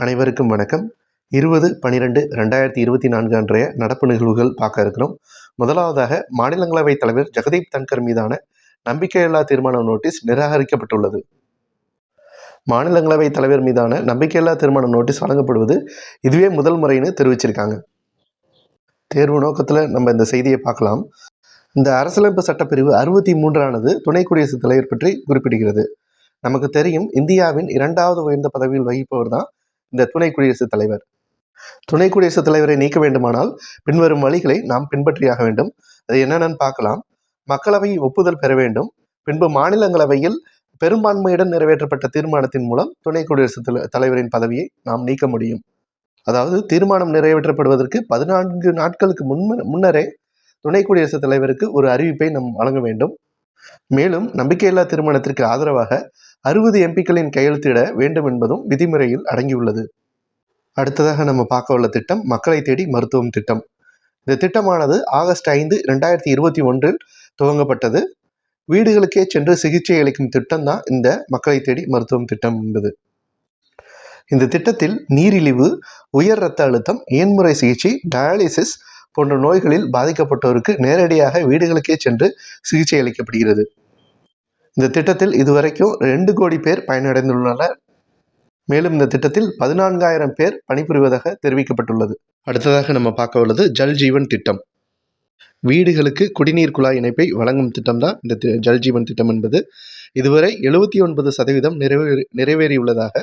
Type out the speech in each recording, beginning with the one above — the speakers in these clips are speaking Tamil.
அனைவருக்கும் வணக்கம். 20/12/2024 அன்றைய நடப்பு நிகழ்வுகள் பார்க்க இருக்கிறோம். முதலாவதாக மாநிலங்களவைத் தலைவர் ஜெகதீப் தன்கர் மீதான நம்பிக்கையில்லா தீர்மான நோட்டீஸ் நிராகரிக்கப்பட்டுள்ளது. மாநிலங்களவைத் தலைவர் மீதான நம்பிக்கையில்லா தீர்மான நோட்டீஸ் வழங்கப்படுவது இதுவே முதல் முறைன்னு தெரிவிச்சிருக்காங்க. தேர்வு நோக்கத்தில் நம்ம இந்த செய்தியை பார்க்கலாம். இந்த அரசியலமைப்பு சட்டப்பிரிவு 63ஆனது துணை குடியரசுத் தலைவர் பற்றி குறிப்பிடுகிறது. நமக்கு தெரியும், இந்தியாவின் 2வது உயர்ந்த பதவியில் வகிப்பவர் தான் இந்த துணை குடியரசுத் தலைவர். துணை குடியரசுத் தலைவரை நீக்க வேண்டுமானால் பின்வரும் வழிகளை நாம் பின்பற்றியாக வேண்டும். அது என்னென்னு பார்க்கலாம். மக்களவை ஒப்புதல் பெற வேண்டும். பின்பு மாநிலங்களவையில் பெரும்பான்மையுடன் நிறைவேற்றப்பட்ட தீர்மானத்தின் மூலம் துணை குடியரசுத் தலைவரின் பதவியை நாம் நீக்க முடியும். அதாவது தீர்மானம் நிறைவேற்றப்படுவதற்கு 14 நாட்களுக்கு முன்னரே துணை குடியரசுத் தலைவருக்கு ஒரு அறிவிப்பை நாம் வழங்க வேண்டும். மேலும் நம்பிக்கையில்லா தீர்மானத்திற்கு ஆதரவாக 60 எம்பிக்களின் கையெழுத்திட வேண்டும் என்பதும் விதிமுறையில் அடங்கியுள்ளது. அடுத்ததாக நம்ம பார்க்க உள்ள திட்டம் மக்களை தேடி மருத்துவம் திட்டம். இந்த திட்டமானது ஆகஸ்ட் 5, 2021 துவங்கப்பட்டது. வீடுகளுக்கே சென்று சிகிச்சை அளிக்கும் திட்டம் தான் இந்த மக்களை தேடி மருத்துவம் திட்டம் என்பது. இந்த திட்டத்தில் நீரிழிவு, உயர் இரத்த அழுத்தம், எண்முறை சிகிச்சை, டயாலிசிஸ் போன்ற நோய்களில் பாதிக்கப்பட்டோருக்கு நேரடியாக வீடுகளுக்கே சென்று சிகிச்சை அளிக்கப்படுகிறது. இந்த திட்டத்தில் இதுவரைக்கும் 2 கோடி பேர் பயனடைந்துள்ளனர். மேலும் இந்த திட்டத்தில் 14,000 பேர் பணிபுரிவதாக தெரிவிக்கப்பட்டுள்ளது. அடுத்ததாக நம்ம பார்க்க உள்ளது ஜல் ஜீவன் திட்டம். வீடுகளுக்கு குடிநீர் குழாய் இணைப்பை வழங்கும் திட்டம் தான் இந்த ஜல் ஜீவன் திட்டம் என்பது. இதுவரை 79% நிறைவேறியுள்ளதாக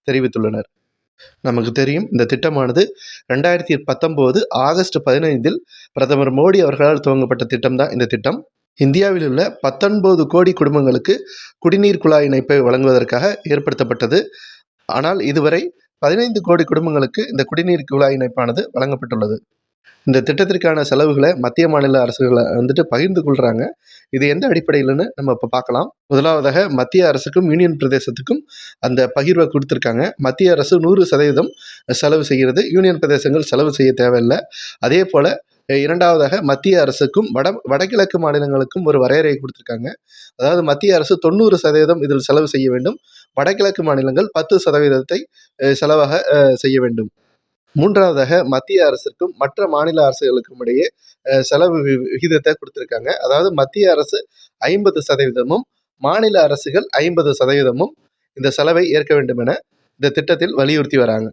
தெரிவித்துள்ளனர். நமக்கு தெரியும், இந்த திட்டமானது 2019 ஆகஸ்ட் 15 பிரதமர் மோடி அவர்களால் துவங்கப்பட்ட திட்டம் தான் இந்த திட்டம். இந்தியாவில் உள்ள 19 கோடி குடும்பங்களுக்கு குடிநீர் குழாய் இணைப்பை வழங்குவதற்காக ஏற்படுத்தப்பட்டது. ஆனால் இதுவரை 15 கோடி குடும்பங்களுக்கு இந்த குடிநீர் குழாய் இணைப்பானது வழங்கப்பட்டுள்ளது. இந்த திட்டத்திற்கான செலவுகளை மத்திய மாநில அரசுகளை பகிர்ந்து கொள்கிறாங்க. இது எந்த அடிப்படையில்னு நம்ம இப்போ பார்க்கலாம். முதலாவதாக மத்திய அரசுக்கும் யூனியன் பிரதேசத்துக்கும் அந்த பகிர்வை கொடுத்துருக்காங்க. மத்திய அரசு 100% செலவு செய்கிறது. யூனியன் பிரதேசங்கள் செலவு செய்ய தேவையில்லை. அதே போல் இரண்டாவதாக மத்திய அரசுக்கும் வடகிழக்கு மாநிலங்களுக்கும் ஒரு வரையறையை கொடுத்துருக்காங்க. அதாவது மத்திய அரசு 90% இதில் செலவு செய்ய வேண்டும். வடகிழக்கு மாநிலங்கள் 10% செலவாக செய்ய வேண்டும். மூன்றாவதாக மத்திய அரசிற்கும் மற்ற மாநில அரசுகளுக்கும் இடையே செலவு விகிதத்தை கொடுத்துருக்காங்க. அதாவது மத்திய அரசு 50%, மாநில அரசுகள் 50% இந்த செலவை ஏற்க வேண்டும் என இந்த திட்டத்தில் வலியுறுத்தி வராங்க.